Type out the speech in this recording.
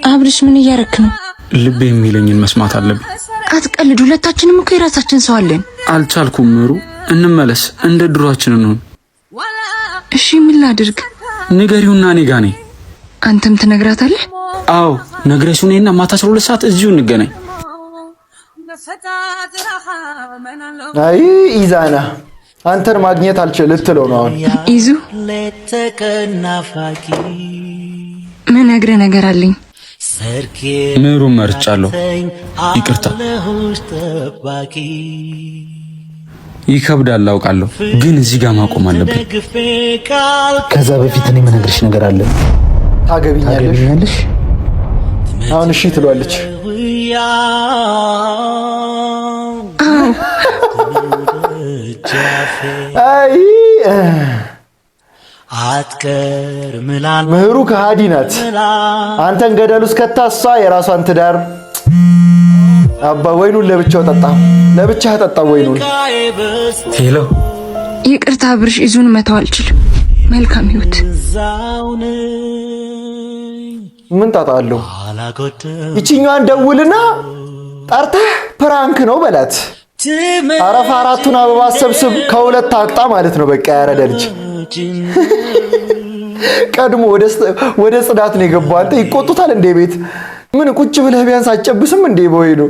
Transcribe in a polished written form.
አብርሽ ምን እያረክ ነው? ልብ የሚለኝን መስማት አለብኝ። አትቀልድ። ሁለታችንም እኮ የራሳችን ሰው አለን። አልቻልኩም ምሩ፣ እንመለስ፣ እንደ ድሯችን እንሁን። እሺ ምን ላድርግ? ንገሪውና እኔ ጋር ነኝ። አንተም ትነግራታለህ? አዎ ነግረሽው ነይና ማታ 12 ሰዓት እዚሁ እንገናኝ። አይ ኢዛና አንተን ማግኘት አልችል ልትለው ነው አሁን። ይዙ ምን ነግረ ነገር አለኝ። ምሩ መርጫለሁ። ይቅርታ ይከብዳል አውቃለሁ፣ ግን እዚህ ጋር ማቆም አለብን። ከዛ በፊት እኔ የምነግርሽ ነገር አለ። ታገቢኛለሽ? አሁን እሺ ትሏለች። አይ ምህሩ ከሃዲ ናት። አንተን ገደል ውስጥ ከታ እሷ የራሷን ትዳር አባ ወይኑን ለብቻው ጠጣ፣ ለብቻህ ጠጣ ወይኑን። ሄሎ ይቅርታ አብርሽ፣ ይዙን መተው አልችልም። መልካም ህይወት። ምን ጣጣ አለው? ይችኛዋን ደውልና ጠርተህ ፕራንክ ነው በላት። አረፋ አራቱን አበባ ሰብስብ ከሁለት አቅጣ ማለት ነው። በቃ ያረደ ልጅ ቀድሞ ወደ ጽዳት ነው የገባው። አንተ ይቆጡታል እንዴ ቤት? ምን ቁጭ ብለህ ቢያንስ አጨብስም እንዴ በወይኑ?